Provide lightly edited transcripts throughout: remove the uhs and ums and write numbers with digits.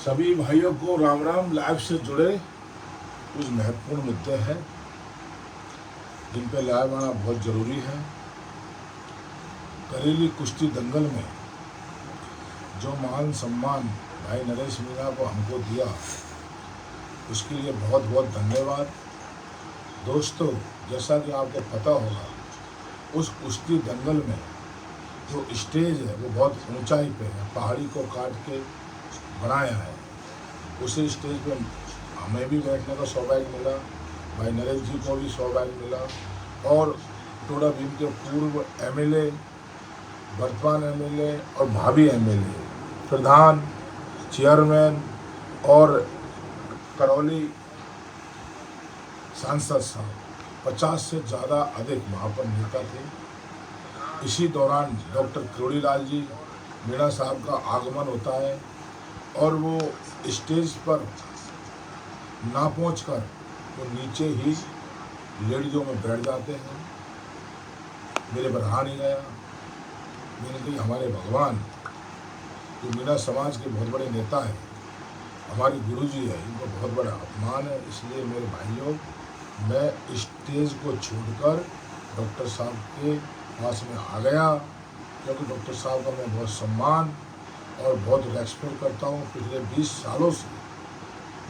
सभी भाइयों को राम राम। लाइव से जुड़े कुछ महत्वपूर्ण मुद्दे हैं जिन पे लाइव आना बहुत ज़रूरी है। करेली कुश्ती दंगल में जो मान सम्मान भाई नरेश मीणा को हमको दिया, उसके लिए बहुत बहुत धन्यवाद। दोस्तों, जैसा कि आपको पता होगा, उस कुश्ती दंगल में जो स्टेज है वो बहुत ऊंचाई पे है, पहाड़ी को काट के बनाया है। उसी स्टेज पे हमें भी बैठने का सौभाग्य मिला, भाई नरेश जी को भी सौभाग्य मिला, और टोडा भीम के पूर्व एमएलए, वर्तमान एमएलए और भावी एमएलए, प्रधान, चेयरमैन और करौली सांसद साहब, 50 से ज़्यादा अधिक वहाँ पर नेता थे। इसी दौरान डॉक्टर किरोड़ीलाल जी मीणा साहब का आगमन होता है और वो स्टेज पर ना पहुंचकर वो नीचे ही लेडीजों में बैठ जाते हैं। मेरे पर रहा नहीं गया। मैंने कही हमारे भगवान जो मीणा समाज के बहुत बड़े नेता हैं, हमारे गुरुजी है, इनको बहुत बड़ा अपमान है। इसलिए मेरे भाइयों, मैं स्टेज को छोड़कर डॉक्टर साहब के पास में आ गया, क्योंकि डॉक्टर साहब का मैं बहुत सम्मान और बहुत रेस्पेक्ट करता हूँ। पिछले 20 सालों से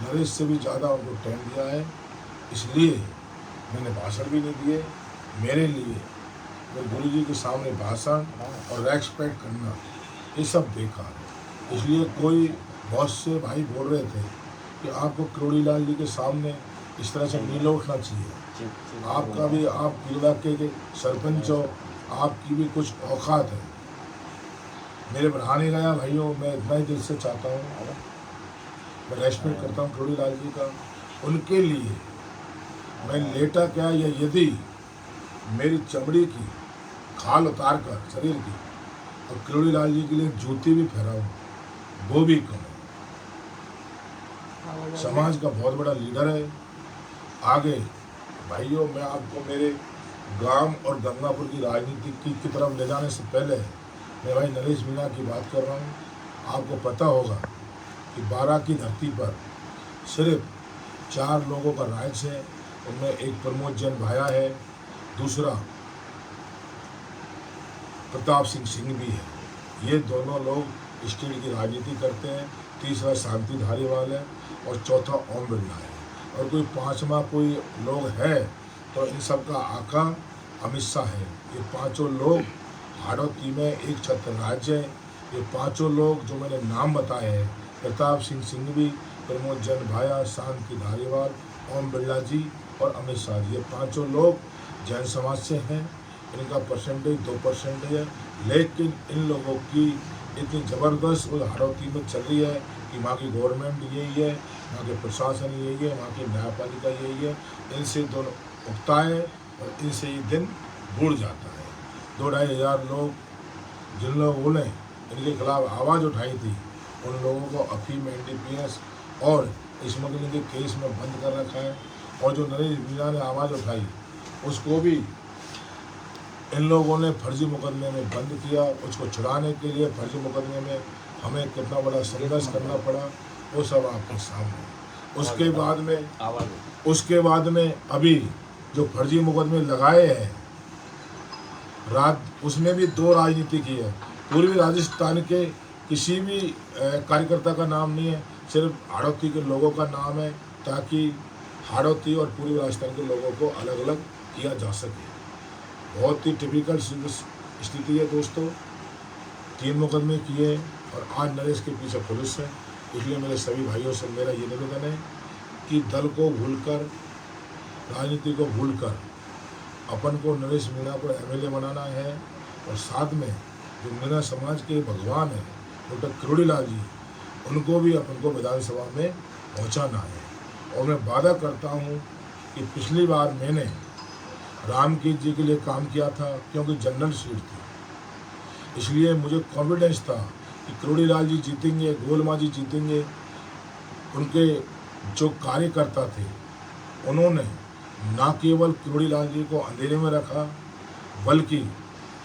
नरेश से भी ज़्यादा उनको टाइम दिया है, इसलिए मैंने भाषण भी नहीं दिए। मेरे लिए मैं गुरु जी के सामने भाषण और रेस्पेक्ट करना ये सब बेकार है। इसलिए कोई बहुत से भाई बोल रहे थे कि आपको किरोड़ीलाल जी के सामने इस तरह से नीला उठना चाहिए, आपका भी, आप जिला के सरपंच हो, आपकी भी कुछ औकात है। मेरे बढ़ा नहीं गया भाइयों। मैं इतना ही दिल से चाहता हूँ, मैं रेस्पेक्ट करता हूँ किरोड़ीलाल जी का। उनके लिए मैं लेटा क्या, या यदि मेरी चमड़ी की खाल उतार कर शरीर की और किरोड़ीलाल जी के लिए जूती भी फहराऊँ, वो भी कम है। समाज का बहुत बड़ा लीडर है। आगे भाइयों, मैं आपको मेरे गांव और गंगापुर की राजनीति की तरफ ले जाने से पहले मैं भाई नरेश मीणा की बात कर रहा हूँ। आपको पता होगा कि 12 की धरती पर सिर्फ 4 लोगों का राज है। उनमें एक प्रमोद जैन भाया है, दूसरा प्रताप सिंह भी है। ये दोनों लोग स्टेट की राजनीति करते हैं। तीसरा शांति धारीवाल है और चौथा ओम बिरला है। और कोई पांचवा कोई लोग है तो इन सब का आका अमित शाह है। ये पांचों लोग हाड़ौती में एक छत्र राज्य है। ये पांचों लोग जो मैंने नाम बताए हैं, प्रताप सिंह भी, प्रमोद जैन भाया, शांति धारीवाल, ओम बिरला जी और अमित शाह जी, ये पांचों लोग जैन समाज से हैं। इनका परसेंटेज 2% है, लेकिन इन लोगों की इतनी ज़बरदस्त वो हाड़ौती में चल रही है कि वहाँ की गवर्नमेंट यही है, वहाँ के प्रशासन यही है, वहाँ की न्यायपालिका यही है। इनसे दोनों उगता है और इनसे ये दिन बुड़ जाता है। 2-2.5 हज़ार लोग, जिन लोगों ने इनके खिलाफ आवाज़ उठाई थी, उन लोगों को अफीम, NDPS और स्मगलिंग के केस में बंद कर रखा है। और जो नरेश मीणा ने आवाज़ उठाई, उसको भी इन लोगों ने फर्जी मुकदमे में बंद किया। उसको छुड़ाने के लिए फर्जी मुकदमे में हमें कितना बड़ा संघर्ष करना पड़ा, वो सब आपके सामने। उसके बाद में अभी जो फर्जी मुकदमे लगाए हैं, उसमें भी 2 राजनीति की है। पूर्वी राजस्थान के किसी भी कार्यकर्ता का नाम नहीं है, सिर्फ हाड़ौती के लोगों का नाम है, ताकि हाड़ौती और पूर्वी राजस्थान के लोगों को अलग अलग किया जा सके। बहुत ही टिपिकल स्थिति है दोस्तों। 3 मुकदमे किए और आज नरेश के पीछे पुलिस है। इसलिए मेरे सभी भाइयों से मेरा ये निवेदन है कि दल को भूलकर, राजनीति को भूलकर अपन को नरेश मीणा को MLA बनाना है। और साथ में जो मीणा समाज के भगवान है डॉक्टर किरोड़ीलाल जी, उनको भी अपन को विधानसभा में पहुंचाना है। और मैं वादा करता हूं कि पिछली बार मैंने रामकीर्त जी के लिए काम किया था, क्योंकि जनरल सीट थी, इसलिए मुझे कॉन्फिडेंस था कि किरोड़ीलाल जी जीतेंगे, गोलमा जी जीतेंगे। उनके जो कार्यकर्ता थे, उन्होंने ना केवल किरोड़ीलाल जी को अंधेरे में रखा, बल्कि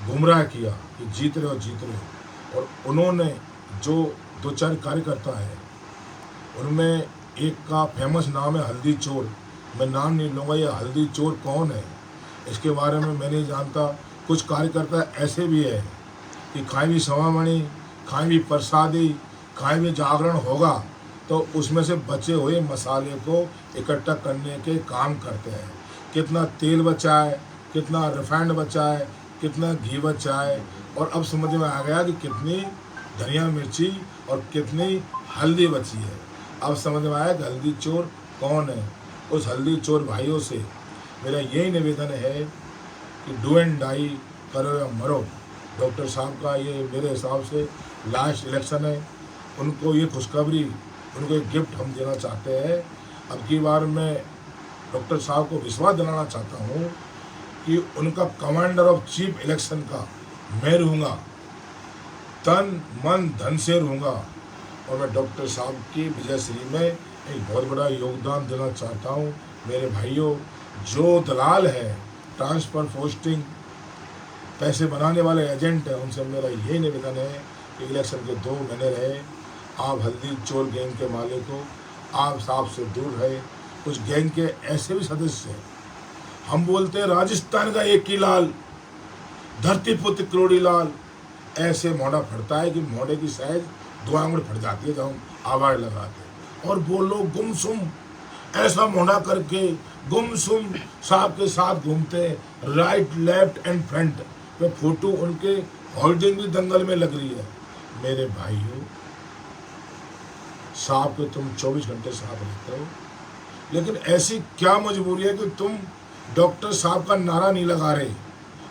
गुमराह किया कि जीत रहे हो। और उन्होंने जो 2-4 कार्यकर्ता है, उनमें एक का फेमस नाम है हल्दी चोर। मैं नाम नहीं लूँगा, ये हल्दी चोर कौन है इसके बारे में मैं नहीं जानता। कुछ कार्यकर्ता ऐसे भी है कि कहीं भी सवामणि, कहीं भी प्रसादी, कहीं भी जागरण होगा तो उसमें से बचे हुए मसाले को इकट्ठा करने के काम करते हैं। कितना तेल बचा है, कितना रिफाइंड बचा है, कितना घी बचा है, और अब समझ में आ गया कि कितनी धनिया मिर्ची और कितनी हल्दी बची है। अब समझ में आया कि हल्दी चोर कौन है। उस हल्दी चोर भाइयों से मेरा यही निवेदन है कि डू एंड डाई, करो या मरो। डॉक्टर साहब का ये मेरे हिसाब से लास्ट इलेक्शन है। उनको ये खुशखबरी, उनको एक गिफ्ट हम देना चाहते हैं। अब की बार मैं डॉक्टर साहब को विश्वास दिलाना चाहता हूँ कि उनका कमांडर ऑफ चीफ इलेक्शन का मैं रहूँगा, तन मन धन से रहूँगा। और मैं डॉक्टर साहब की विजयश्री में एक बहुत बड़ा योगदान देना चाहता हूँ। मेरे भाइयों, जो दलाल है, ट्रांसफ़र पोस्टिंग पैसे बनाने वाले एजेंट हैं, उनसे मेरा यही निवेदन है कि इलेक्शन के 2 महीने रहे, आप हल्दी चोर गैंग के मालिक हो, आप साहब से दूर रहे। कुछ गैंग के ऐसे भी सदस्य हैं, हम बोलते हैं राजस्थान का एक ही लाल, धरती पुत्र करोड़ी लाल। ऐसे मोड़ा फटता है कि मोड़े की साइज 2 आंगुर फट जाती है जब हम आवाज़ लगाते हैं। और वो लोग गुमसुम ऐसा मोड़ा करके गुमसुम साहब के साथ घूमते हैं, राइट लेफ्ट एंड फ्रंट पे फोटो उनके होल्डिंग भी दंगल में लग रही है। मेरे भाइयों, साहब के तुम 24 घंटे साथ रहते हो, लेकिन ऐसी क्या मजबूरी है कि तुम डॉक्टर साहब का नारा नहीं लगा रहे।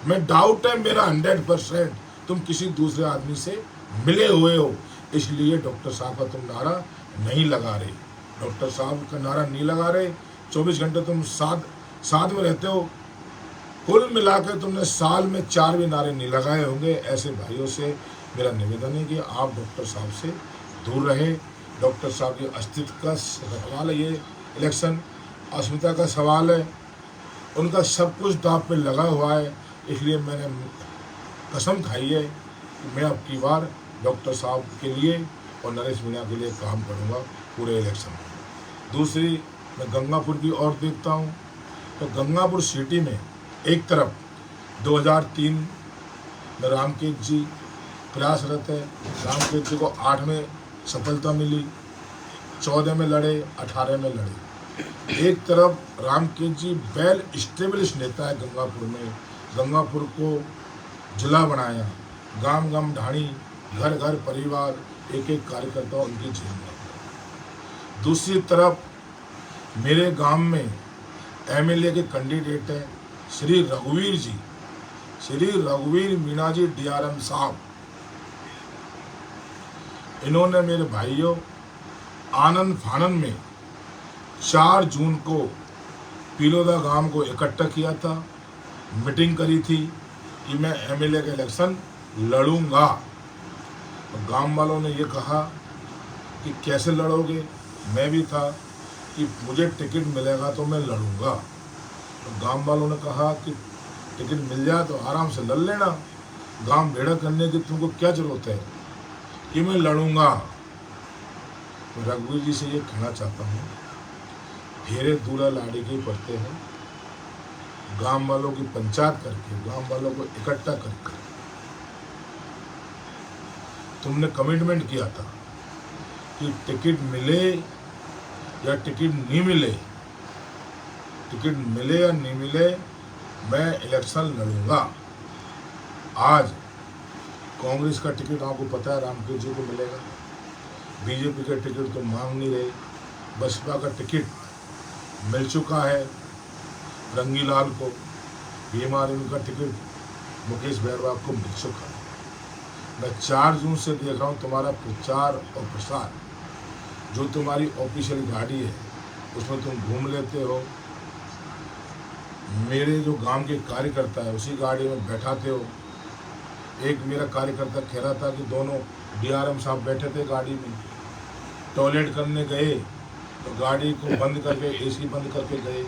मैं डाउट है मेरा 100% तुम किसी दूसरे आदमी से मिले हुए हो, इसलिए डॉक्टर साहब का तुम नारा नहीं लगा रहे। डॉक्टर साहब का नारा नहीं लगा रहे, 24 घंटे तुम साथ में रहते हो। कुल मिलाकर तुमने साल में 4 भी नारे नहीं लगाए होंगे। ऐसे भाइयों से मेरा निवेदन है कि आप डॉक्टर साहब से दूर रहें। डॉक्टर साहब के अस्तित्व का सवाल है, ये इलेक्शन अस्मिता का सवाल है। उनका सब कुछ दांव पे लगा हुआ है, इसलिए मैंने कसम खाई है कि मैं अब की बार डॉक्टर साहब के लिए और नरेश मीणा के लिए काम करूंगा पूरे इलेक्शन में। दूसरी, मैं गंगापुर की ओर देखता हूं तो गंगापुर सिटी में एक तरफ 2003 में रामकेत जी प्रयासरत है। रामकेत जी को 8 में सफलता मिली, 14 में लड़े, 18 में लड़े। एक तरफ रामकेत जी वेल स्टेब्लिश नेता है गंगापुर में, गंगापुर को जिला बनाया, गांव गांव ढाणी, घर घर परिवार, एक एक कार्यकर्ता उनकी जेल में। दूसरी तरफ मेरे गांव में एमएलए के कैंडिडेट है श्री रघुवीर जी, श्री रघुवीर मीणा जी डीआरएम साहब। इन्होंने मेरे भाइयों आनंद फानन में 4 जून को पिलोदा गांव को इकट्ठा किया था, मीटिंग करी थी कि मैं एमएलए का इलेक्शन लड़ूंगा। तो गांव वालों ने ये कहा कि कैसे लड़ोगे। मैं भी था कि मुझे टिकट मिलेगा तो मैं लड़ूंगा। तो गांव वालों ने कहा कि टिकट मिल जाए तो आराम से लड़ लेना, गांव भेड़ा करने की तुमको क्या जरूरत है, कि मैं लड़ूंगा। तो रघुवीर जी से ये कहना चाहता हूँ, फेरे दूल्हा लाड़ी के पड़ते हैं। गांव वालों की पंचायत करके, गांव वालों को इकट्ठा करके तुमने कमिटमेंट किया था कि टिकट मिले या टिकट नहीं मिले, टिकट मिले या नहीं मिले, मैं इलेक्शन लड़ूंगा। आज कांग्रेस का टिकट आपको पता है रामकेत जी को मिलेगा, बीजेपी का टिकट तो मांग नहीं रहे, बसपा का टिकट मिल चुका है रंगीलाल को, बीएमआरएम का टिकट मुकेश बहरवाल को मिल चुका है। मैं 4 जून से देख रहा हूँ तुम्हारा प्रचार और प्रसार, जो तुम्हारी ऑफिशियल गाड़ी है उसमें तुम घूम लेते हो, मेरे जो गांव के कार्यकर्ता है उसी गाड़ी में बैठाते हो। एक मेरा कार्यकर्ता कह रहा था कि दोनों डीआरएम साहब बैठे थे गाड़ी में, टॉयलेट करने गए तो गाड़ी को बंद करके, एसी बंद करके गए।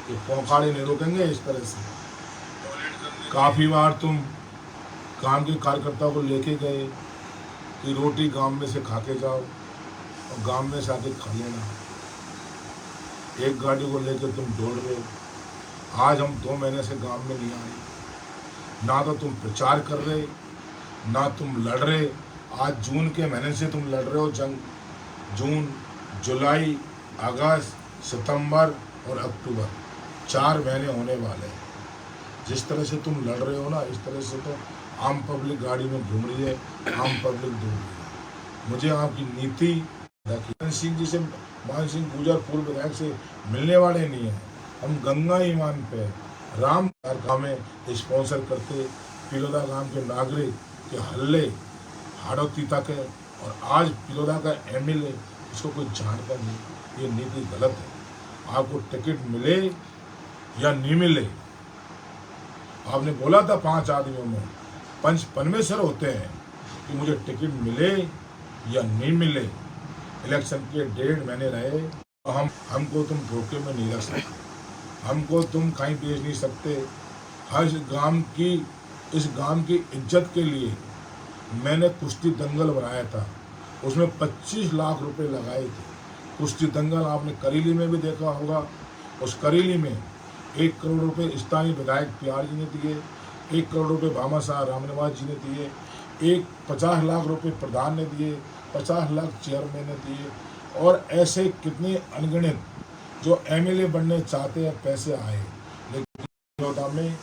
ये पोंखाड़े नहीं रोकेंगे इस तरह से। काफ़ी बार तुम काम के कार्यकर्ता को लेके गए कि रोटी गांव में से खा के जाओ, और गांव में से आके खा लेना। एक गाड़ी को लेकर तुम दौड़ रहे हो। आज हम 2 महीने से गांव में नहीं आए, ना तो तुम प्रचार कर रहे, ना तुम लड़ रहे। आज जून के महीने से तुम लड़ रहे हो जंग। जून, जुलाई, अगस्त, सितंबर और अक्टूबर 4 महीने होने वाले हैं। जिस तरह से तुम लड़ रहे हो ना, इस तरह से तो आम पब्लिक गाड़ी में घूम रही है, आम पब्लिक दौड़ रही है। मुझे आपकी नीति मान सिंह जी से, मान सिंह गुजर पूर्व विधायक से मिलने वाले नहीं हैं। हम गंगा ईमान पे राम गाँव में स्पॉन्सर करते पिलोदा गांव के नागरिक के हल्ले हाड़ोती तक है, और आज पिलोदा का एमएलए इसको कोई जानता नहीं। ये नीति गलत है। आपको टिकट मिले या नहीं मिले, आपने बोला था 5 आदमियों में पंच परमेश्वर होते हैं कि मुझे टिकट मिले या नहीं मिले। इलेक्शन के 1.5 महीने रहे, तो हमको तुम धोखे में नहीं रख सकते, हमको तुम कहीं भेज नहीं सकते। हर इस गांव की इज्जत के लिए मैंने कुश्ती दंगल बनाया था, उसमें 25 लाख रुपए लगाए थे। कुश्ती दंगल आपने करेली में भी देखा होगा। उस करेली में 1 करोड़ रुपए स्थानीय विधायक प्यार जी ने दिए, 1 करोड़ रुपए भामा शाह रामनिवास जी ने दिए, 50 लाख रुपए प्रधान ने दिए, 50 लाख चेयरमैन ने दिए, और ऐसे कितने अनगिनत जो एमएलए बनने चाहते हैं पैसे आए, लेकिन में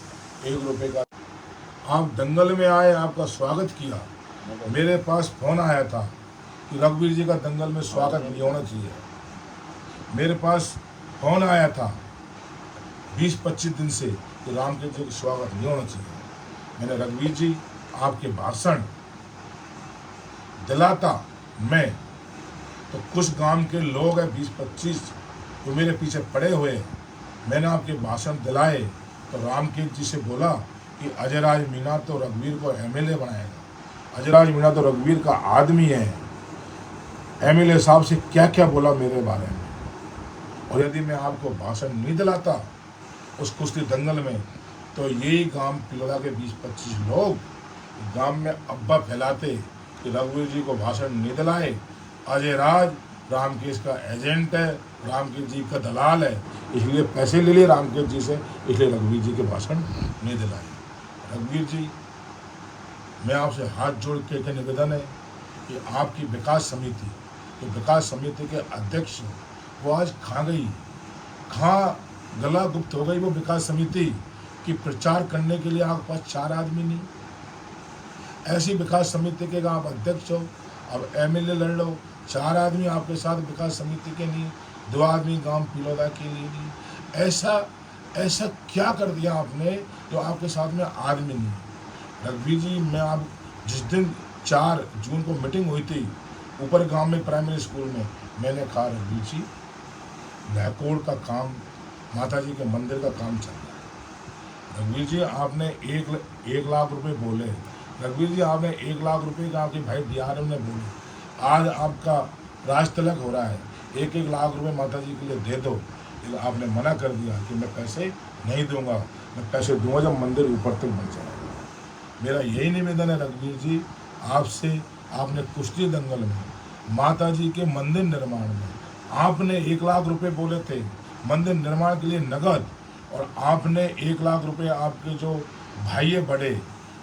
1 रुपए का। आप दंगल में आए, आपका स्वागत किया। मेरे पास फोन आया था कि रघुवीर जी का दंगल में स्वागत नहीं होना चाहिए। मेरे पास फोन आया था 20-25 दिन से कि रामदेव जी का स्वागत नहीं होना चाहिए। मैंने रघुवीर जी आपके भाषण दिलाता मैं, तो कुछ गांव के लोग हैं 20-25 जो मेरे पीछे पड़े हुए, मैंने आपके भाषण दिलाए तो रामदेव जी से बोला कि अजयराज मीणा तो रघुवीर को एमएलए बनाएगा। अजयराज मीणा तो रघुवीर का आदमी है। एमएलए साहब से क्या क्या बोला मेरे बारे में, और यदि मैं आपको भाषण नहीं दिलाता उस कुश्ती दंगल में, तो यही गांव पिलोदा के 20-25 लोग गांव में अब्बा फैलाते कि रघुवीर जी को भाषण नहीं दिलाए, अजय राज रामकेश का एजेंट है, रामकेश जी का दलाल है, इसलिए पैसे ले लिए रामकेश जी से, इसलिए रघुवीर जी के भाषण नहीं दिलाए। रघुवीर जी, मैं आपसे हाथ जोड़ के निवेदन है कि आपकी विकास समिति, तो विकास समिति के अध्यक्ष वो आज कहाँ गला गुप्त हो गई। वो विकास समिति की प्रचार करने के लिए आपके पास 4 आदमी नहीं। ऐसी विकास समिति के आप अध्यक्ष हो, अब एमएलए लड़ लो, 4 आदमी आपके साथ विकास समिति के नहीं, 2 आदमी गांव पिलोदा के लिए नहीं। ऐसा क्या कर दिया आपने जो आपके साथ में आदमी नहीं। रघुवीर जी, मैं आप जिस दिन 4 जून को मीटिंग हुई थी ऊपर गांव में प्राइमरी स्कूल में, मैंने कहा रघुवीर जी लहकोड़ का काम, माता जी के मंदिर का काम चल रहा है। रघुवीर जी आपने 1 लाख रुपए बोले, रघुवीर जी आपने 1 लाख रुपए का आपके भाई डीआरएम ने बोले, आज आपका राज तिलक हो रहा है, 1-1 लाख रुपए माता जी के लिए दे दो। लेकिन आपने मना कर दिया कि मैं पैसे नहीं दूंगा, मैं पैसे दूंगा जब मंदिर ऊपर तक बन जाएगा। मेरा यही निवेदन है रघुवीर जी आपसे, आपने कुश्ती दंगल में, माता जी के मंदिर निर्माण में आपने 1 लाख रुपए बोले थे मंदिर निर्माण के लिए नगद, और आपने 1 लाख रुपए आपके जो भाई बड़े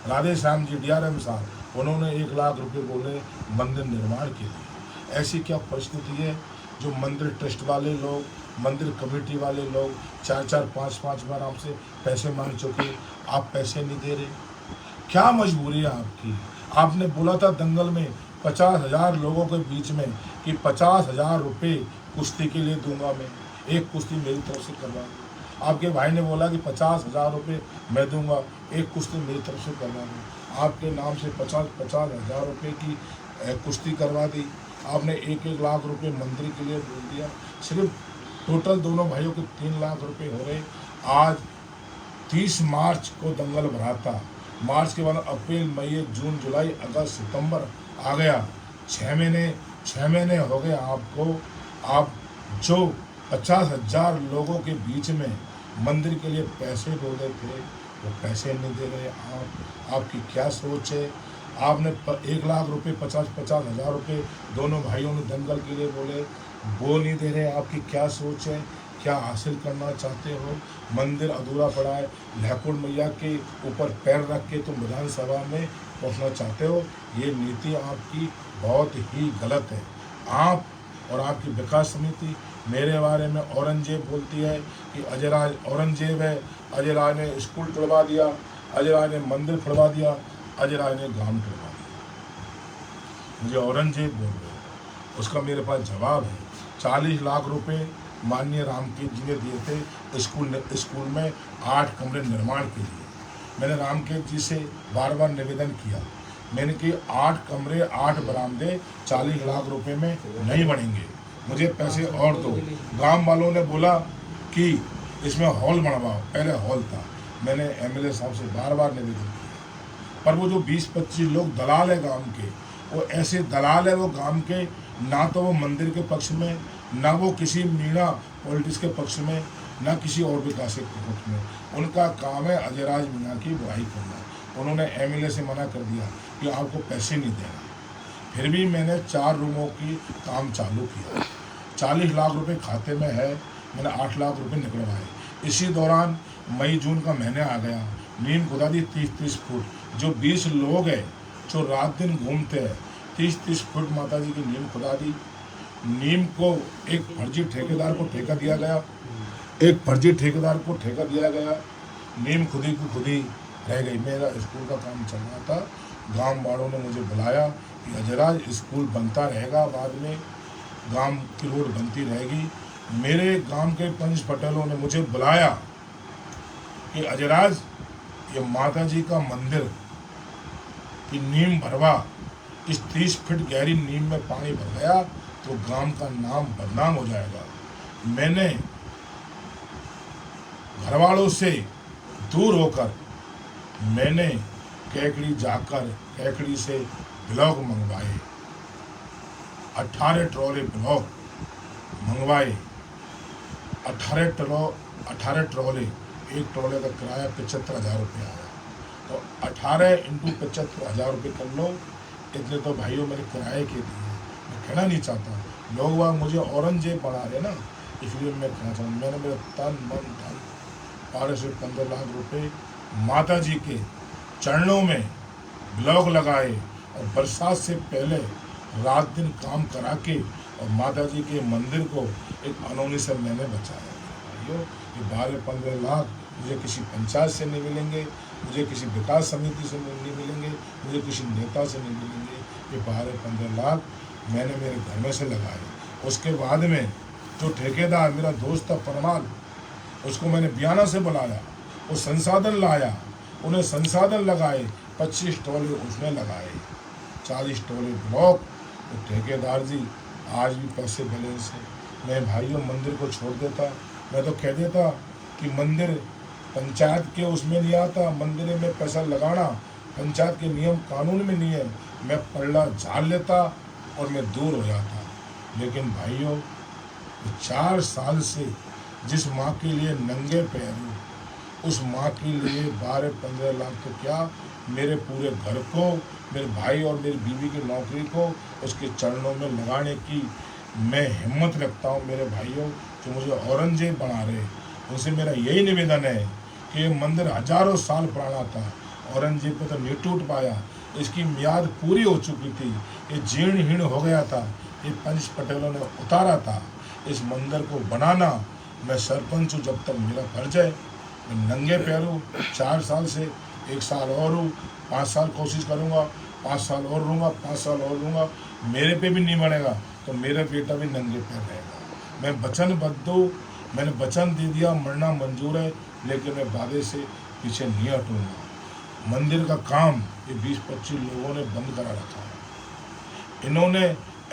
राधे श्याम जी डीआरएम साहब, उन्होंने 1 लाख रुपए बोले मंदिर निर्माण के लिए। ऐसी क्या परिस्थिति है जो मंदिर ट्रस्ट वाले लोग, मंदिर कमेटी वाले लोग 4-4, 5-5 बार आपसे पैसे मांग चुके, आप पैसे नहीं दे रहे, क्या मजबूरी है आपकी। आपने बोला था दंगल में 50,000 लोगों के बीच में कि 50,000 रुपये कुश्ती के लिए दूंगा मैं, एक कुश्ती मेरी तरफ से करवा दो। आपके भाई ने बोला कि 50,000 रुपये मैं दूंगा, एक कुश्ती मेरी तरफ से करवा दो। आपके नाम से 50,000 रुपये की कुश्ती करवा दी। आपने 1-1 लाख रुपये मंदिर के लिए बोल दिया। सिर्फ टोटल दोनों भाइयों के 3 लाख रुपये हो रहे। आज 30 मार्च को दंगल भरा था, मार्च के बाद अप्रैल, मई, जून, जुलाई, अगस्त, सितंबर आ गया, 6 महीने हो गए आपको। आप जो 50,000 लोगों के बीच में मंदिर के लिए पैसे बोले थे, वो पैसे नहीं दे रहे। आपकी क्या सोच है। आपने 1 लाख रुपए 50-50 हज़ार रुपये दोनों भाइयों ने दंगल के लिए बोले, वो नहीं दे रहे। आपकी क्या सोच है, क्या हासिल करना चाहते हो? मंदिर अधूरा पड़ा है, लहकुड़ मैया के ऊपर पैर रख के तुम विधानसभा में पहुंचना चाहते हो। ये नीति आपकी बहुत ही गलत है। आप और आपकी विकास समिति मेरे बारे में औरंगजेब बोलती है कि अजय राज औरंगजेब है, अजय राज ने स्कूल तोड़वा दिया, अजय राज ने मंदिर तोड़वा दिया, अजय राज ने गांव तोड़वा दिया। मुझे औरंगजेब बोल रहे हो, उसका मेरे पास जवाब है। 40 लाख रुपए माननीय रामकेत जी ने दिए थे स्कूल में 8 कमरे निर्माण के लिए। मैंने रामकेत जी से बार बार निवेदन किया, मैंने कि 8 कमरे 8 बरामदे 40 लाख रुपए में नहीं बनेंगे, मुझे पैसे और दो। गांव वालों ने बोला कि इसमें हॉल बनवाओ, पहले हॉल था। मैंने एमएलए साहब से बार बार निवेदन किया, पर वो जो 20-25 लोग दलाल है गांव के, वो ऐसे दलाल है वो गांव के, ना तो वो मंदिर के पक्ष में, ना वो किसी मीणा पॉलिटिक्स के पक्ष में, ना किसी और विकास के पक्ष में। उनका काम है अजयराज मीणा की बुराई करना। उन्होंने एमएलए से मना कर दिया कि आपको पैसे नहीं देना। फिर भी मैंने 4 रूमों की काम चालू किया। 40 लाख रुपए खाते में है, मैंने 8 लाख रुपए निकलवाए। इसी दौरान मई जून का महीने आ गया, नीम खुदा दी 30-30 फुट। जो 20 लोग हैं जो रात दिन घूमते हैं, 30-30 फुट माता जी की नीम खुदा दी। नीम को एक फर्जी ठेकेदार को ठेका दिया गया, नीम खुदी की खुदी रह गई। मेरा स्कूल का काम चल रहा था, गांव वालों ने मुझे बुलाया कि अजयराज स्कूल बनता रहेगा, बाद में गांव की रोड बनती रहेगी। मेरे गांव के पंच पटेलों ने मुझे बुलाया कि अजयराज ये माता जी का मंदिर की नीम भरवा, इस 30 फीट गहरी नीम में पानी भर गया तो गांव का नाम बदनाम हो जाएगा। मैंने घरवालों से दूर होकर मैंने कैकड़ी जाकर कैकड़ी से ब्लॉक मंगवाए, 18 ट्रॉले ब्लॉक मंगवाए। 18 ट्रॉले, एक ट्रॉले का किराया 75,000 रुपये आया, तो 18 × 75,000 रुपये कर लो। इतने तो भाइयों मेरे किराए के दिए। मैं कहना नहीं चाहता, लोग वहाँ मुझे औरंगजेब बना रहे ना, इसलिए मैं कहना चाहता हूँ मैंने मेरा तन मन धन 12 से 15 लाख रुपए माता जी के चरणों में ब्लॉक लगाए और बरसात से पहले रात दिन काम करा के और माता जी के मंदिर को एक अनहोनी से मैंने बचाया। भाइयों, ये 12-15 लाख मुझे किसी पंचायत से नहीं मिलेंगे, मुझे किसी विकास समिति से नहीं मिलेंगे, मुझे किसी नेता से नहीं मिलेंगे। ये 12-15 लाख मैंने मेरे घर में से लगाए। उसके बाद में जो ठेकेदार मेरा दोस्त था परमाल, उसको मैंने बयाना से बुलाया, वो संसाधन लाया, उन्हें संसाधन लगाए, 25 टोले उसने लगाए, 40 टोले ब्लॉक। तो ठेकेदार जी आज भी पैसे बैलेंस है। मैं भाइयों मंदिर को छोड़ देता, मैं तो कह देता कि मंदिर पंचायत के उसमें नहीं आता, मंदिर में पैसा लगाना पंचायत के नियम कानून में नहीं है। मैं पल्ला झाड़ लेता और मैं दूर हो जाता। लेकिन भाइयों, 4 साल से जिस माँ के लिए नंगे पैर हूँ, उस माँ के लिए 12-15 लाख तो क्या, मेरे पूरे घर को, मेरे भाई और मेरी बीवी की नौकरी को उसके चरणों में लगाने की मैं हिम्मत रखता हूँ। मेरे भाइयों जो मुझे औरंगजेब बना रहे, उनसे मेरा यही निवेदन है कि ये मंदिर हजारों साल पुराना था, औरंगजेब को तो नहीं टूट पाया, इसकी मियाद पूरी हो चुकी थी, ये जीर्ण हीर्ण हो गया था, ये पंच पटेलों ने उतारा था। इस मंदिर को बनाना, मैं सरपंच हूँ, जब तक मेरा फर्ज है, मैं नंगे पैर हूँ। 4 साल से 1 साल और हूँ, 5 साल कोशिश करूँगा, 5 साल और रहूँगा, 5 साल और रहूँगा। मेरे पे भी नहीं बनेगा तो मेरा बेटा भी नंगे पैर रहेगा। मैं वचनबद्ध हूँ, मैंने वचन दे दिया, मरना मंजूर है, लेकिन मैं वादे से पीछे नहीं हटूँगा। मंदिर का काम ये 20-25 लोगों ने बंद करा रखा है। इन्होंने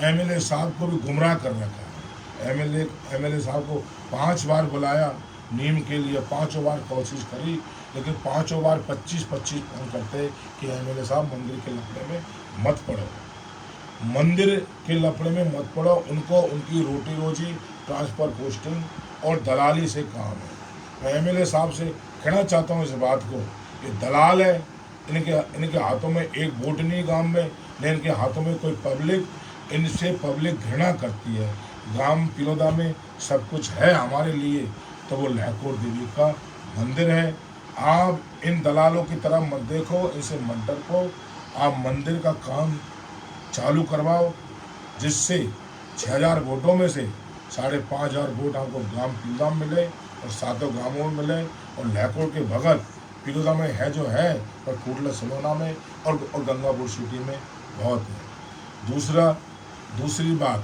एमएलए साहब को भी गुमराह कर रखा है। एमएलए साहब को 5 बार बुलाया नीम के लिए, 5 बार कोशिश करी, लेकिन 5 बार 25-25 फोन करते कि एमएलए साहब मंदिर के लफड़े में मत पड़ो, मंदिर के लफड़े में मत पड़ो। उनको उनकी रोटी रोजी, ट्रांसफ़र पोस्टिंग और दलाली से काम है। मैं एमएलए साहब से कहना चाहता हूँ इस बात को, ये दलाल है, इनके हाथों में एक वोट नहीं गांव में, न इनके हाथों में कोई पब्लिक, इनसे पब्लिक घृणा करती है। ग्राम पिलोदा में सब कुछ है हमारे लिए, तो वो लहकोर देवी का मंदिर है। आप इन दलालों की तरह मत देखो, इनसे मत डरो। आप मंदिर का काम चालू करवाओ, जिससे 6000 वोटों में से 5500 वोट आपको ग्राम पिलोदा में मिले और 7 गांवों में मिले, और लहकोर के भगत पिलोदा में है जो है, और कोटला सलोना में और गंगापुर सिटी में बहुत है। दूसरी बात,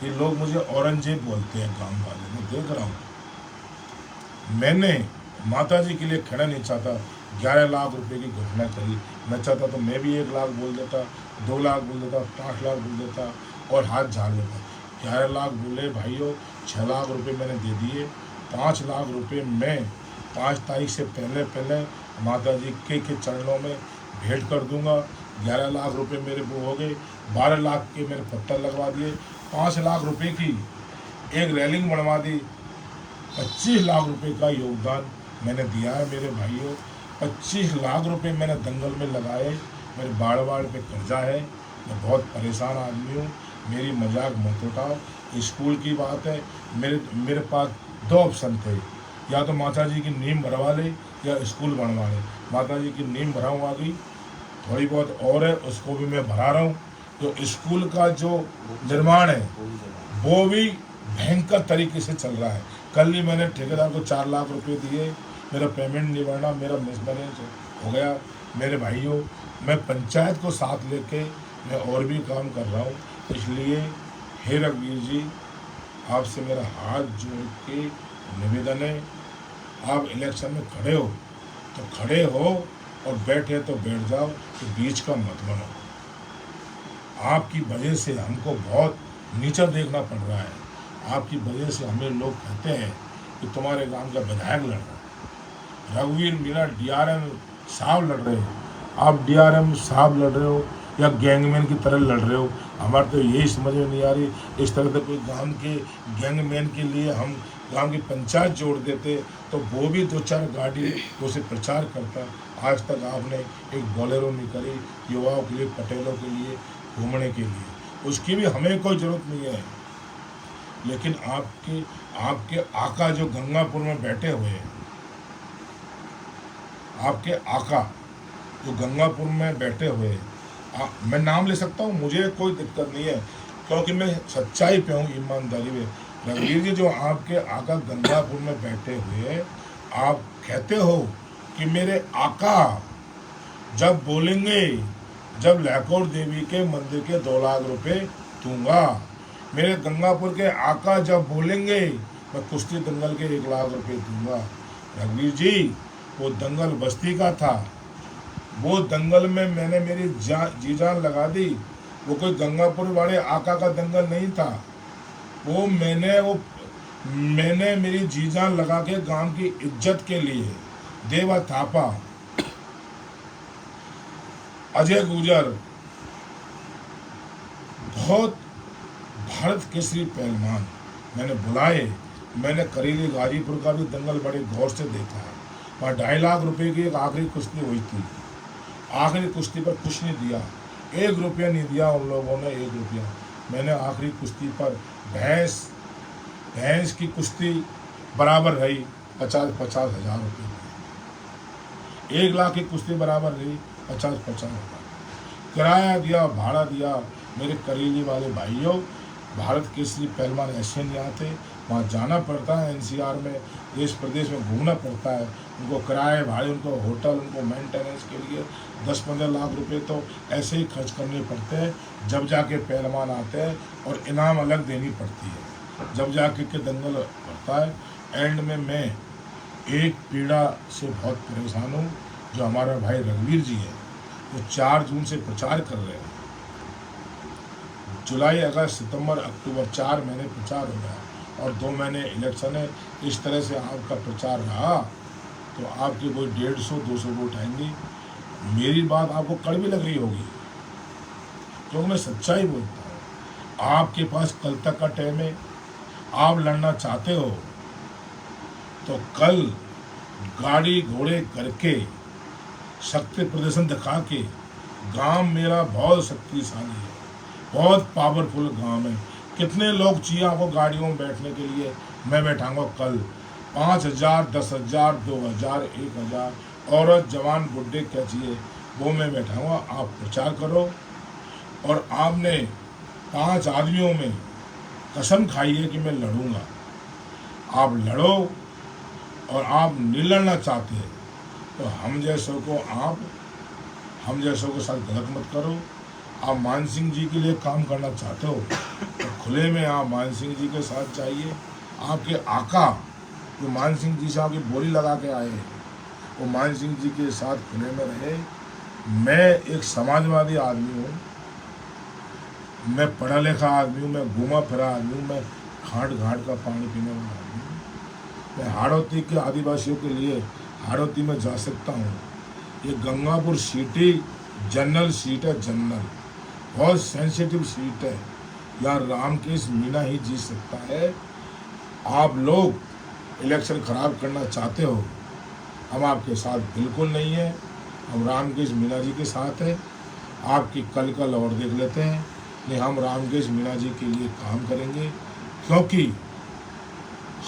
ये लोग मुझे औरंगजेब बोलते हैं गांव वाले, मैं देख रहा हूँ। मैंने माता जी के लिए खड़ा नहीं चाहता, 11 लाख रुपए की घोषणा करी। मैं चाहता तो मैं भी 1 लाख बोल देता, 2 लाख बोल देता, 5 लाख बोल देता और हाथ झाड़ लेता। 11 लाख बोले भाइयों, 6 लाख रुपए मैंने दे दिए। 5 लाख रुपए मैं 5 तारीख से पहले माता जी के चरणों में भेंट कर दूंगा। 11 लाख रुपए मेरे वो हो गए, 12 लाख के मेरे पत्थर लगवा दिए। 5 लाख रुपए की एक रेलिंग बनवा दी। 25 लाख रुपए का योगदान मैंने दिया है मेरे भाइयों। 25 लाख रुपए मैंने दंगल में लगाए। मेरे बाड़ पे कर्जा है, मैं बहुत परेशान आदमी हूँ, मेरी मजाक मत उठाओ। स्कूल की बात है, मेरे पास 2 ऑप्शन थे, या तो माता जी की नींव भरवा ले या स्कूल बनवा ले। माता जी की नींव भराऊँ आ गई, थोड़ी बहुत और है उसको भी मैं भरा रहा हूँ। तो स्कूल का जो निर्माण है वो भी भयंकर तरीके से चल रहा है। कल ही मैंने ठेकेदार को 4 लाख रुपए दिए, मेरा पेमेंट नहीं बढ़ना, मेरा मिसमैनेज हो गया। मेरे भाइयों, मैं पंचायत को साथ लेके मैं और भी काम कर रहा हूँ। इसलिए हे रघुवीर जी, आपसे मेरा हाथ जोड़ के निवेदन है, आप इलेक्शन में खड़े हो तो खड़े हो, और बैठे तो बैठ जाओ, तो बीच का मत बनो। आपकी वजह से हमको बहुत नीचा देखना पड़ रहा है। आपकी वजह से हमें लोग कहते हैं कि तुम्हारे गांव का विधायक लड़ रहा है, रघुवीर मीणा DRM साहब लड़ रहे हो। आप DRM साहब लड़ रहे हो या गैंगमैन की तरह लड़ रहे हो, हमारे तो यही समझ में नहीं आ रही। इस तरह से कोई गांव के गैंगमैन के लिए हम गांव की पंचायत जोड़ देते तो वो भी 2-4 गाड़ी उसे प्रचार करता। आज तक आपने एक बोलेरो नहीं करी युवाओं के लिए, पटेलों के लिए घूमने के लिए, उसकी भी हमें कोई ज़रूरत नहीं है। लेकिन आपके आका जो गंगापुर में बैठे हुए हैं, आपके आका जो गंगापुर में बैठे हुए हैं, मैं नाम ले सकता हूँ, मुझे कोई दिक्कत नहीं है, क्योंकि मैं सच्चाई पे हूँ, ईमानदारी में। रघुवीर जी, जो आपके आका गंगापुर में बैठे हुए हैं, आप कहते हो कि मेरे आका जब बोलेंगे, जब लहकोर देवी के मंदिर के 2 लाख रुपए दूंगा, मेरे गंगापुर के आका जब बोलेंगे मैं कुश्ती दंगल के 1 लाख रुपए दूंगा। रघुवीर जी, वो दंगल बस्ती का था, वो दंगल में मैंने मेरी जी जान लगा दी। वो कोई गंगापुर वाले आका का दंगल नहीं था, वो मैंने मेरी जी जान लगा के गांव की इज्जत के लिए, देवा थापा, अजय गुजर, बहुत भारत केसरी पहलवान मैंने बुलाए। मैंने करीली गाजीपुर का भी दंगल बड़े गौर से देखा है, वहाँ 2.5 लाख रुपए की एक आखिरी कुश्ती हुई थी। आखिरी कुश्ती पर कुछ नहीं दिया, 1 रुपया नहीं दिया उन लोगों ने, 1 रुपया। मैंने आखिरी कुश्ती पर भैंस की कुश्ती बराबर रही 50 हज़ार रुपये की। 1 लाख की कुश्ती बराबर रही 50 हज़ार। किराया दिया, भाड़ा दिया। मेरे करीली वाले भाइयों, भारत केसरी पहलवान ऐसे नहीं आते, वहाँ जाना पड़ता है, NCR में, देश प्रदेश में घूमना पड़ता है। उनको किराए भाड़े, उनको होटल, उनको मेंटेनेंस के लिए 10-15 लाख रुपए तो ऐसे ही खर्च करने पड़ते हैं, जब जाके पहलवान आते हैं, और इनाम अलग देनी पड़ती है, जब जाके के दंगल पड़ता है। एंड में मैं एक पीड़ा से बहुत परेशान हूँ, जो हमारा भाई रघुवीर जी है, वो 4 जून से प्रचार कर रहे हैं। जुलाई, अगस्त, सितंबर, अक्टूबर 4 महीने प्रचार हो गया, और 2 महीने इलेक्शन है। इस तरह से आपका प्रचार रहा तो आपके कोई 150-200 वोट आएंगे। मेरी बात आपको कड़वी लग रही होगी, क्योंकि मैं सच्चाई बोलता हूँ। आपके पास कल तक का टाइम है, आप लड़ना चाहते हो तो कल गाड़ी घोड़े करके शक्ति प्रदर्शन दिखा के गांव मेरा बहुत शक्तिशाली है, बहुत पावरफुल गांव है। कितने लोग चाहिए आपको गाड़ियों में बैठने के लिए? मैं बैठाऊंगा कल 5,000, 10,000, 2,000, 1,000, औरत जवान बुढ़े क्या चाहिए वो मैं बैठाऊंगा। आप प्रचार करो और आपने 5 आदमियों में कसम खाई है कि मैं लड़ूंगा। आप लड़ो, और आप नहीं लड़ना चाहते तो हम जैसों के साथ गलत मत करो। आप मान सिंह जी के लिए काम करना चाहते हो तो खुले में आप मान सिंह जी के साथ चाहिए। आपके आका जो मान सिंह जी से आपकी बोली लगा के आए वो मान सिंह जी के साथ खुले में रहे। मैं एक समाजवादी आदमी हूँ, मैं पढ़ा लिखा आदमी हूँ, मैं घूमा फिरा आदमी हूँ, मैं घाट घाट का पानी पीने वाला आदमी हूँ। मैं हाड़ौती के आदिवासियों के लिए हाड़ौती में जा सकता हूँ। ये गंगापुर सीटी जनरल सीट है, जनरल बहुत सेंसिटिव सीट है। यहाँ रामकेश मीणा ही जीत सकता है। आप लोग इलेक्शन खराब करना चाहते हो, हम आपके साथ बिल्कुल नहीं है। हम रामकेश मीणा जी के साथ हैं। आपकी कल और देख लेते हैं। नहीं, हम रामकेश मीणा जी के लिए काम करेंगे, क्योंकि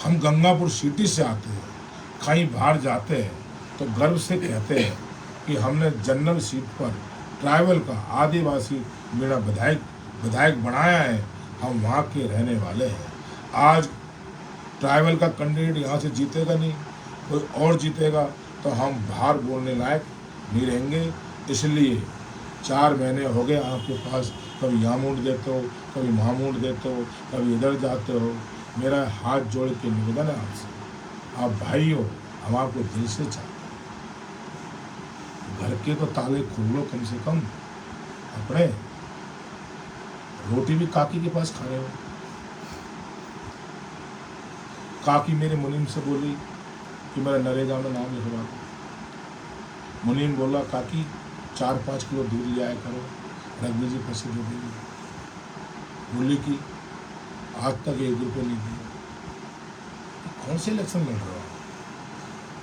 हम गंगापुर सिटी से आते हैं। कहीं बाहर जाते हैं तो गर्व से कहते हैं कि हमने जनरल सीट पर ट्राइबल का आदिवासी मीणा विधायक बनाया है। हम वहाँ के रहने वाले हैं। आज ट्राइबल का कैंडिडेट यहाँ से जीतेगा नहीं, कोई और जीतेगा तो हम बाहर बोलने लायक नहीं रहेंगे। इसलिए 4 महीने हो गए आपके पास, कभी यहाँ मूड देते हो, कभी वहाँ मूड देते हो, कभी इधर जाते हो। मेरा हाथ जोड़ के निवेदन है आपसे, आप भाई हो, हम आपको दिल से चाहते हैं। घर के तो ताले खोल लो कम से कम। अपने रोटी भी काकी के पास खा रहे हो। काकी मेरे मुनीम से बोली कि मेरा नरेगा में नाम लिखवा दो। मुनीम बोला काकी 4-5 किलो दूध लिया करो, रघुवीर जी पैसे दे देंगे। बोली कि आज तक 1 रुपये नहीं दिया। कौन से इलेक्शन लड़ रहे हो?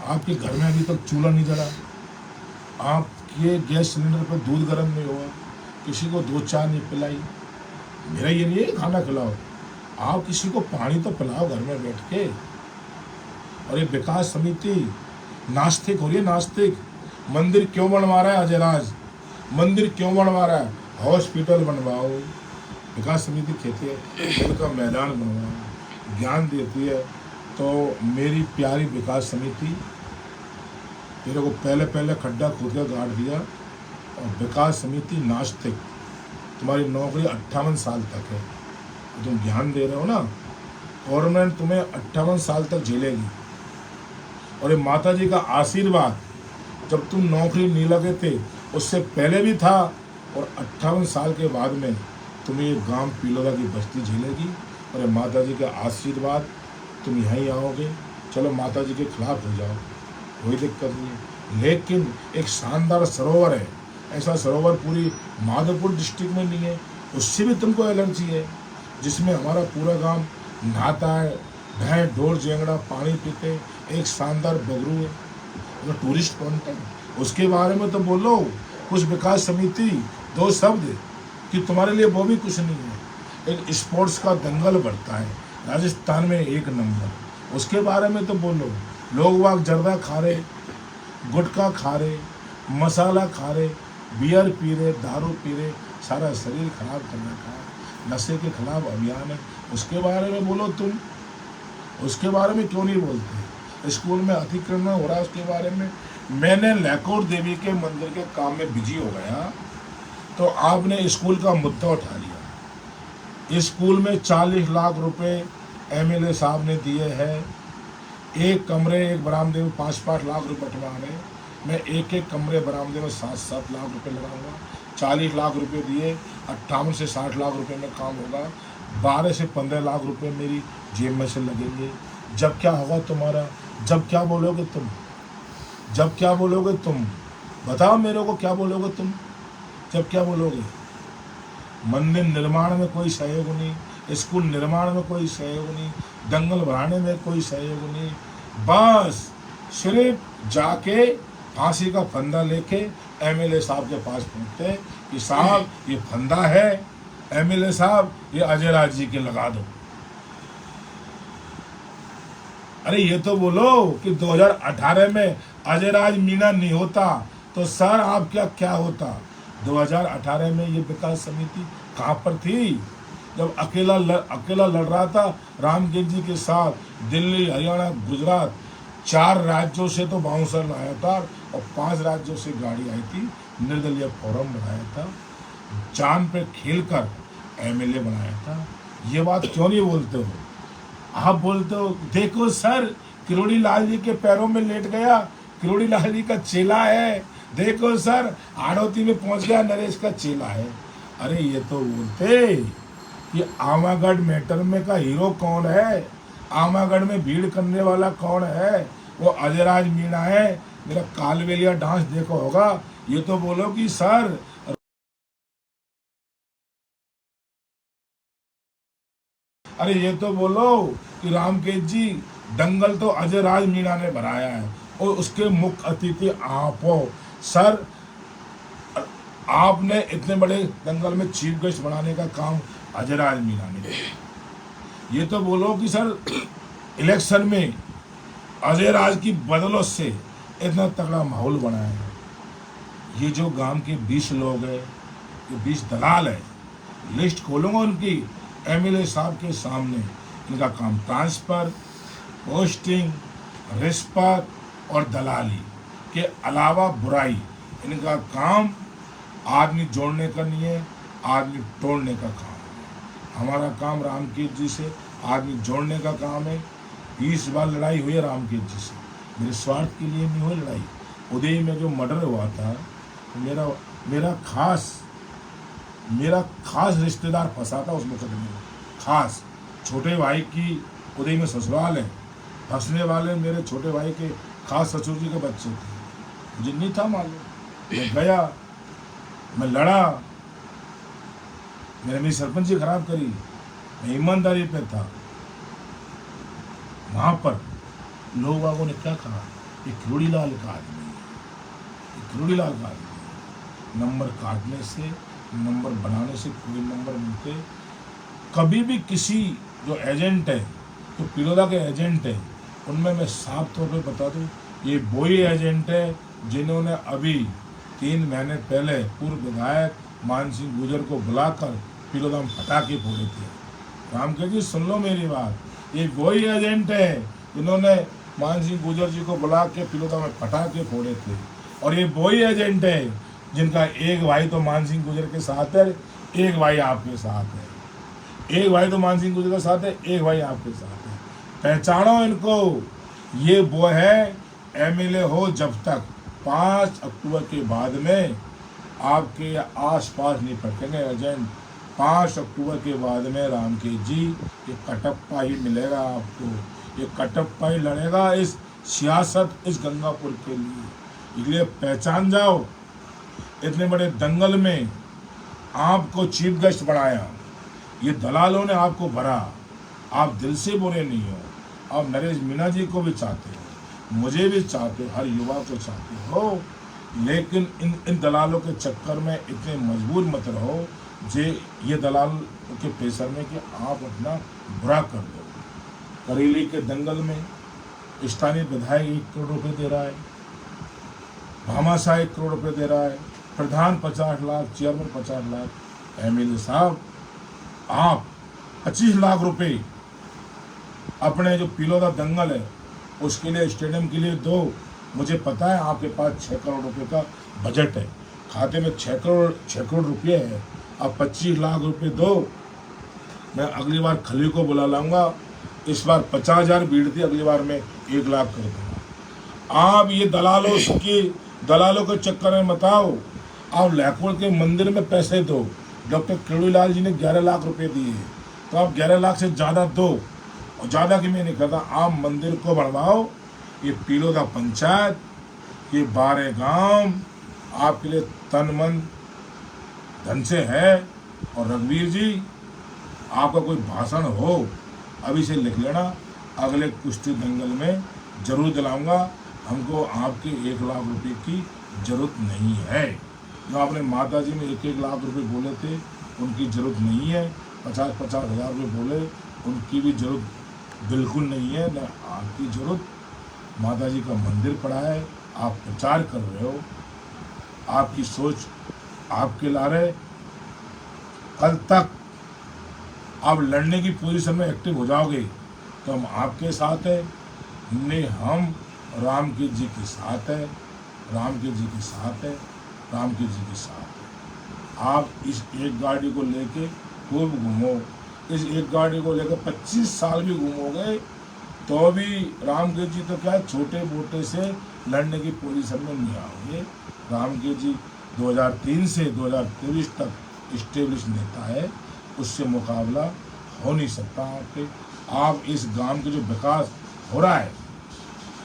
आपके घर में अभी तक चूल्हा नहीं जला, आपके गैस सिलेंडर पर दूध गर्म नहीं हुआ, किसी को 2 चाय नहीं पिलाई। मेरा ये नहीं है खाना खिलाओ, आप किसी को पानी तो पिलाओ घर में बैठ के। और ये विकास समिति नास्तिक हो रही है, नास्तिक। मंदिर क्यों बनवा रहा है अजयराज? मंदिर क्यों बनवा रहा है? हॉस्पिटल बनवाओ। विकास समिति कहती है खेल का मैदान बनवाओ, ज्ञान देती है। तो मेरी प्यारी विकास समिति मेरे को पहले खड्डा खोद कर गाड़ दिया। और विकास समिति नास्तिक, तुम्हारी नौकरी 58 साल तक है। तुम ज्ञान दे रहे हो ना, गवर्नमेंट तुम्हें 58 साल तक झेलेगी। और ये माता जी का आशीर्वाद जब तुम नौकरी नहीं लगे थे उससे पहले भी था, और 58 साल के बाद में तुम्हें ये गांव पीलोरा की बस्ती झेलेगी। और ये माता जी का आशीर्वाद, तुम यहीं आओगे। चलो माता जी के खिलाफ हो जाओ, कोई दिक्कत नहीं है। लेकिन एक शानदार सरोवर है, ऐसा सरोवर पूरी माधोपुर डिस्ट्रिक्ट में नहीं है। उससे भी तुमको एलर्जी है, जिसमें हमारा पूरा गांव नहाता है, भैंस ढोर जेंगड़ा पानी पीते। एक शानदार बगरू है, वो टूरिस्ट पॉइंट है, उसके बारे में तो बोलो कुछ। विकास समिति 2 शब्द कि तुम्हारे लिए वो भी कुछ नहीं है। एक स्पोर्ट्स का दंगल बढ़ता है राजस्थान में 1 नंबर, उसके बारे में तो बोलो। लोग वाग जर्दा खा रहे, गुटखा खा रहे, मसाला खा रहे, बियर पी रहे, दारू पी रहे, सारा शरीर खराब करने का नशे के खिलाफ अभियान है, उसके बारे में बोलो तुम। उसके बारे में क्यों नहीं बोलते? स्कूल में अतिक्रमण हो रहा है, उसके बारे में। मैंने लैकोर देवी के मंदिर के काम में बिजी हो गया तो आपने स्कूल का मुद्दा उठा लिया। स्कूल में 40 लाख रुपए एमएलए साहब ने दिए हैं। एक कमरे एक बरामदे में 5-5 लाख रुपए बंटवा रहे। मैं एक कमरे बरामदे में 7-7 लाख रुपए लगाऊंगा। 40 लाख रुपए दिए, 58 से 60 लाख रुपए में काम होगा। 12 से 15 लाख रुपए मेरी जेब में से लगेंगे। जब क्या होगा तुम्हारा? जब क्या बोलोगे तुम? जब क्या बोलोगे तुम? बताओ मेरे को, क्या बोलोगे तुम? जब क्या बोलोगे? मंदिर निर्माण में कोई सहयोग नहीं, स्कूल निर्माण में कोई सहयोग नहीं, दंगल बढ़ाने में कोई सहयोग नहीं। बस सिर्फ जाके फांसी का फंदा लेके एमएलए साहब के पास पहुंचते हैं कि साहब ये फंदा है, एमएलए साहब ये अजय राज जी के लगा दो। अरे ये तो बोलो कि 2018 में अजय राज मीणा नहीं होता तो सर आप क्या होता। 2018 में ये विकास समिति कहाँ पर थी जब अकेला लड़ रहा था रामकेश जी के साथ। दिल्ली, हरियाणा, गुजरात 4 राज्यों से तो बाउंसर लाया था और 5 राज्यों से गाड़ी आई थी, निर्दलीय फोरम बनाया था, जान पे खेलकर एमएलए बनाया था। ये बात क्यों नहीं बोलते हो? आप बोलते हो देखो सर किरोड़ी लाल जी के पैरों में लेट गया, किरोड़ी लाल जी का चेला है, देखो सर आड़ोती में पहुंच गया, नरेश का चेला है। अरे ये तो बोलते कि आमागढ़ मैटर में का हीरो कौन है, आमागढ़ में भीड़ करने वाला कौन है, वो अजय राज मीणा है। मेरा कालबेलिया डांस देखो होगा। ये तो बोलो कि सर अरे ये तो बोलो कि रामकेश जी दंगल तो अजय राज मीणा ने बनाया है और उसके मुख्य अतिथि आप हो। सर आपने इतने बड़े दंगल में चीफ गेस्ट बनाने का काम अजय राज मीणा ने किया। ये तो बोलो कि सर इलेक्शन में अजय राज की बदौलत से इतना तगड़ा माहौल बना है। ये जो गांव के 20 लोग हैं, ये 20 दलाल है, लिस्ट खोलूंगा उनकी एमएलए साहब के सामने। इनका काम ट्रांसफर, पोस्टिंग, रिश्वत और दलाली के अलावा बुराई, इनका काम आदमी जोड़ने का नहीं है, आदमी तोड़ने का काम है। हमारा काम रामकेश जी से आदमी जोड़ने का काम है। 20 बार लड़ाई हुई है रामकेश जी से, मेरे स्वार्थ के लिए नहीं हुई लड़ाई। उदय में जो मर्डर हुआ था, मेरा खास रिश्तेदार फंसा था उस मुकदमे में। खास छोटे भाई की उदय में ससुराल है, फंसने वाले मेरे छोटे भाई के खास ससुर जी के बच्चे थे। मुझे नहीं था मालूम, मैं गया, मैं लड़ा, मैंने मेरी सरपंची खराब करी, मैं ईमानदारी पे था। वहां पर लोग बागों ने क्या कहा, ये किरोड़ी लाल का आदमी है, ये किरोड़ी लाल का आदमी है। नंबर काटने से, नंबर बनाने से कोई नंबर मिलते। कभी भी किसी जो एजेंट है, जो पिलोदा के एजेंट है, उनमें मैं साफ तौर पे बता दूं, ये वही एजेंट है जिन्होंने अभी 3 महीने पहले पूर्व विधायक मान सिंह गुर्जर को बुलाकर पिलोदा में पटाखे फोड़े थे। रामकेश जी सुन लो मेरी बात, ये वही एजेंट है जिन्होंने मान सिंह गुर्जर जी को बुला के पिलोदा में पटाखे फोड़े थे। और ये वही एजेंट है जिनका एक भाई तो मान सिंह गुर्जर के साथ है, एक भाई आपके साथ है। एक भाई तो मान सिंह गुर्जर के साथ है, एक भाई आपके साथ है। पहचानो इनको, ये वो है एमएलए हो जब तक 5 अक्टूबर के बाद में आपके आसपास नहीं पड़ेंगे एजेंट। 5 अक्टूबर के बाद में रामकेश जी ये कटप्पा ही मिलेगा आपको, ये कटप्पा ही लड़ेगा इस सियासत, इस गंगापुर के लिए। इसलिए पहचान जाओ, इतने बड़े दंगल में आपको चीफ गेस्ट बनाया, ये दलालों ने आपको भरा। आप दिल से बुरे नहीं हो, आप नरेश मीणा जी को भी चाहते हो, मुझे भी चाहते हो, हर युवा को चाहते हो, लेकिन इन दलालों के चक्कर में इतने मजबूर मत रहो जे ये दलाल के प्रेशर में कि आप अपना बुरा कर दो। करेली के दंगल में स्थानीय विधायक 1 करोड़ रुपए दे रहा है, भामाशाह 1 करोड़ रुपए दे रहा है, प्रधान 50 लाख, चेयरमैन 50 लाख। एमएलए साहब आप 25 लाख रुपए अपने जो पिलोदा दंगल है उसके लिए, स्टेडियम के लिए दो। मुझे पता है आपके पास 6 करोड़ रुपए का बजट है, खाते में 6 करोड़ रुपये है, आप 25 लाख रुपए दो। मैं अगली बार खली को बुला लाऊंगा, इस बार 50,000 भीड़ थी, अगली बार मैं 1 लाख कर दूंगा। आप ये दलालों के चक्कर में मत आओ। आप लैकपुर के मंदिर में पैसे दो, डॉक्टर किरोड़ी लाल जी ने 11 लाख रुपए दिए, तो आप 11 लाख से ज़्यादा दो। और ज़्यादा की मैं नहीं करता, आप मंदिर को बढ़वाओ। ये पिलोदा पंचायत, ये 12 गांव आपके लिए तन मन धन से है। और रघुवीर जी, आपका कोई भाषण हो अभी से लिख लेना, अगले कुश्ती दंगल में जरूर दिलाऊंगा। हमको आपके 1 लाख रुपए की जरूरत नहीं है। जो आपने माता जी में 1-1 लाख रुपए बोले थे, उनकी जरूरत नहीं है। 50-50 हज़ार रुपये बोले, उनकी भी जरूरत बिल्कुल नहीं है। न आपकी जरूरत, माता जी का मंदिर पड़ा है, आप प्रचार कर रहे हो, आपकी सोच आपके ला रहे। कल तक आप लड़ने की पोजीशन में एक्टिव हो जाओगे तो हम आपके साथ हैं। नहीं, हम राम के जी के साथ है, राम के जी के साथ है, राम के जी के साथ है। आप इस एक गाड़ी को लेके खूब घूमो, इस एक गाड़ी को लेकर 25 साल भी घूमोगे तो भी राम के जी तो क्या छोटे मोटे से लड़ने की पोजीशन में नहीं आओगे। राम के जी 2003 से 2023 तक स्टेब्लिश नेता है, उससे मुकाबला हो नहीं सकता आपके। आप इस गांव के जो विकास हो रहा है,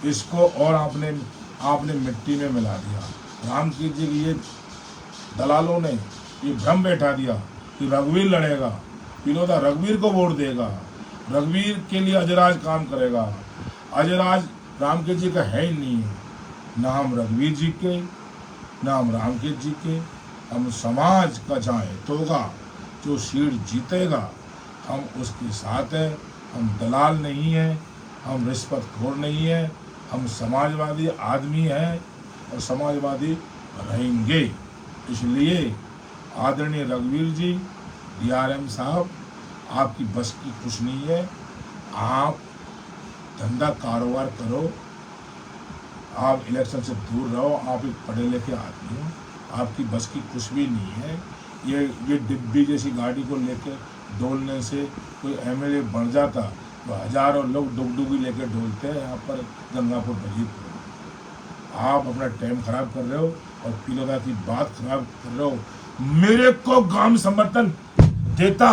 इसको और आपने मिट्टी में मिला दिया। राम की जी की ये दलालों ने ये भ्रम बैठा दिया कि रघुवीर लड़ेगा, पिलोदा रघुवीर को वोट देगा, रघुवीर के लिए अजयराज काम करेगा। अजयराज राम के जी का है ही नहीं है। ना हम रघुवीर जी के, ना हम राम के जी के, हम समाज का जहाँ हित होगा, जो सीट जीतेगा, हम उसके साथ हैं। हम दलाल नहीं हैं, हम रिश्वतखोर नहीं हैं, हम समाजवादी आदमी हैं और समाजवादी रहेंगे। इसलिए आदरणीय रघुवीर जी, DRM साहब, आपकी बस की कुछ नहीं है। आप धंधा कारोबार करो, आप इलेक्शन से दूर रहो। आप एक पढ़े लिखे आदमी हो, आपकी बस की कुछ भी नहीं है। ये डिब्बी जैसी गाड़ी को लेकर डोलने से कोई MLA बन जाता तो हजारों लोग डुगडुगी लेकर डोलते हैं यहाँ पर गंगापुर बजीतपुर। आप अपना टाइम खराब कर रहे हो और पिलोदा की बात खराब कर रहे हो। मेरे को गांव समर्थन देता,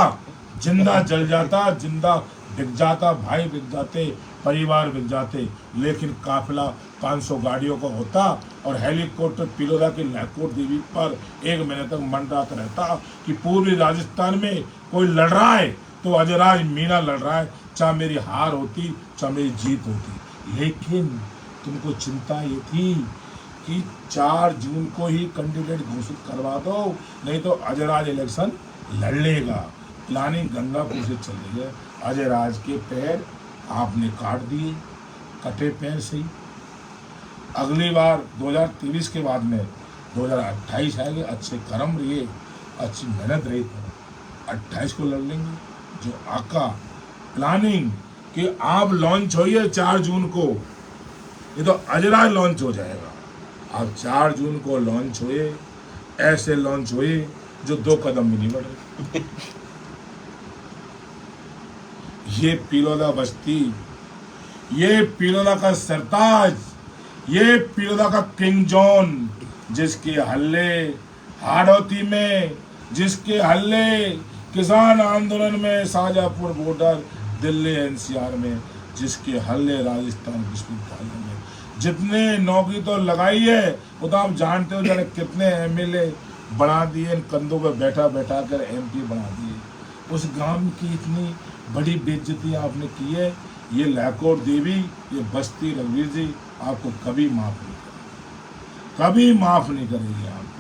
जिंदा जल जाता, जिंदा बिक जाता, भाई बिक जाते, परिवार बिक जाते, लेकिन काफिला 500 गाड़ियों का होता और हेलीकॉप्टर पिलोदा के लाहौर देवी पर 1 महीने तक मंडराता रहता कि पूर्वी राजस्थान में कोई लड़ रहा है तो अजयराज मीणा लड़ रहा है, चाहे मेरी हार होती चाहे मेरी जीत होती। लेकिन तुमको चिंता ये थी कि 4 जून को ही कैंडिडेट घोषित करवा दो, नहीं तो अजयराज इलेक्शन लड़ लेगा। प्लानिंग गंगापुर से चल रही है। अजयराज के पैर आपने काट दिए, कटे पैर से ही। अगली बार 2023 के बाद में 2028 आएंगे, अच्छे कर्म रहिए, अच्छी मेहनत रही तो 28 को लड़ लेंगे। जो आका प्लानिंग कि आप लॉन्च होइए 4 जून को, ये तो अजयराज लॉन्च हो जाएगा। आप 4 जून को लॉन्च हुए, ऐसे लॉन्च हुए जो 2 कदम भी नहीं बढ़ रहे। ये पिलोदा बस्ती, ये पिलोदा का सरताज, ये पिलोदा का किंग जॉन, जिसके हल्ले हाड़ौती में, जिसके हल्ले किसान आंदोलन में, शाहजहाँपुर बॉर्डर, दिल्ली NCR में, जिसके हल्ले राजस्थान विश्वविद्यालय में, जितने नौकरी तो लगाई है वो तो आप जानते हो जाने कितने MLA बना दिए, इन कंधों पे बैठा बैठा कर MP बना दिए। उस गांव की इतनी बड़ी बेइज्जती आपने की है। ये लाहौर देवी, ये बस्ती रघुवीर जी आपको कभी माफ नहीं करेगी, कभी माफ नहीं करेगी, आपको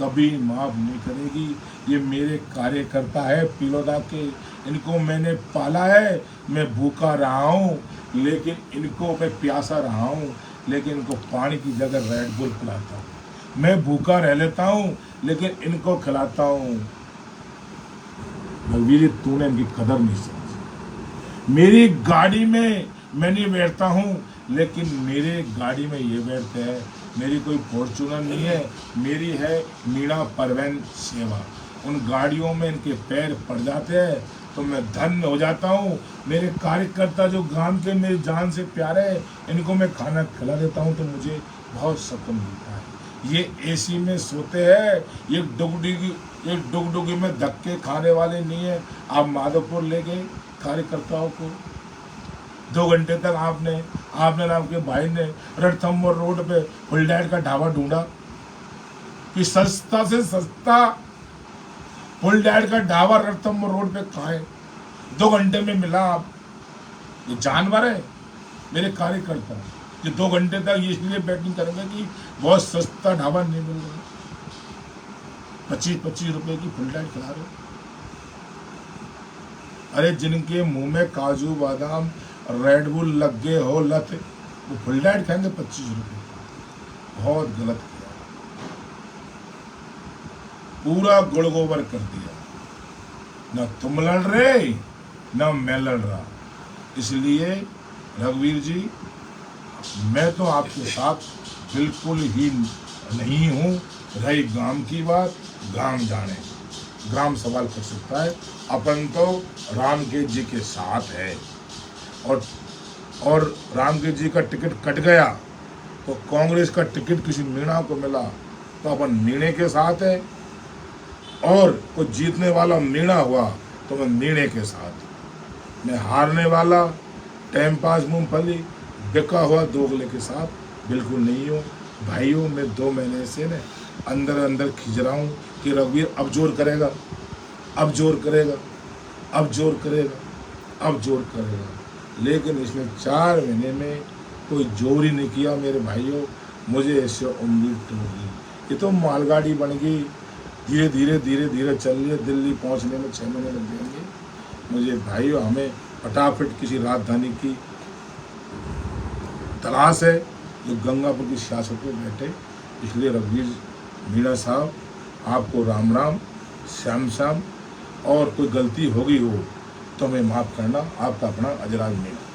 कभी माफ नहीं करेगी। ये मेरे कार्यकर्ता है पिलोदा के, इनको मैंने पाला है। मैं भूखा रहा हूँ, लेकिन इनको मैं प्यासा रहा हूँ, लेकिन इनको पानी की जगह रेड बुल पिलाता हूँ। मैं भूखा रह लेता हूँ, लेकिन इनको खिलाता हूँ। रघुवीर जी, तूने इनकी कदर नहीं समझी। मेरी गाड़ी में मैं नहीं बैठता हूँ, लेकिन मेरे गाड़ी में ये बैठते हैं। मेरी कोई फॉर्चूनर नहीं है, मेरी है मीणा परिवहन सेवा। उन गाड़ियों में इनके पैर पड़ जाते हैं तो मैं धन्य हो जाता हूँ। मेरे कार्यकर्ता जो गांव के मेरी जान से प्यारे हैं, इनको मैं खाना खिला देता हूँ तो मुझे बहुत सुकून मिलता है। ये AC में सोते हैं, ये डुगडुगी में धक्के खाने वाले नहीं है। आप माधोपुर ले गए कार्यकर्ताओं को, 2 घंटे तक आपने आपके भाई ने रणथंभौर रोड पे फुलडैड का ढाबा ढूंढा कि सस्ता से सस्ता फुलडैड का ढाबा रणथंभौर रोड पे खाए। 2 घंटे में मिला। आप ये जानवर है मेरे कार्यकर्ता। ये 2 घंटे तक ये इसलिए बैटिंग करेंगे कि बहुत सस्ता ढाबा नहीं मिल रहा, 25-25 रुपए की फुल डाइट खिला रहे। अरे जिनके मुंह में काजू बादाम रेड बुल लग गए हो लत, वो फुल डाइट खाएंगे 25 रुपए। बहुत गलत किया, पूरा गुड़ गोबर कर दिया। न तुम लड़ रहे न मैं लड़ रहा। इसलिए रघुवीर जी, मैं तो आपके साथ बिल्कुल ही नहीं हूँ। रही गांव की बात, गांव जाने, ग्राम सवाल कर सकता है। अपन तो राम के जी के साथ है, और राम के जी का टिकट कट गया तो कांग्रेस का टिकट किसी मीणा को मिला तो अपन मीणे के साथ है, और कोई जीतने वाला मीणा हुआ तो मैं मीणे के साथ। मैं हारने वाला टाइम पास मूंगफली बिका हुआ दोगले के साथ बिल्कुल नहीं हूँ। भाइयों, मैं 2 महीने से न अंदर अंदर खिंच रहा हूँ कि रघुवीर अब जोर करेगा, अब जोर करेगा, अब जोर करेगा, अब जोर करेगा। लेकिन इसने 4 महीने में कोई जोर ही नहीं किया मेरे भाइयों। मुझे इससे उम्मीद टूट गई। ये तो मालगाड़ी बन गई, धीरे धीरे धीरे धीरे चल रही है। दिल्ली पहुंचने में 6 महीने लग जाएंगे। मुझे भाइयों, हमें फटाफट किसी राजधानी की तलाश है जो गंगापुर की सियासत में बैठे। इसलिए रघुवीर मीणा साहब, आपको राम राम, श्याम श्याम, और कोई गलती होगी हो तो हमें माफ़ करना। आपका अपना अजराज मीणा।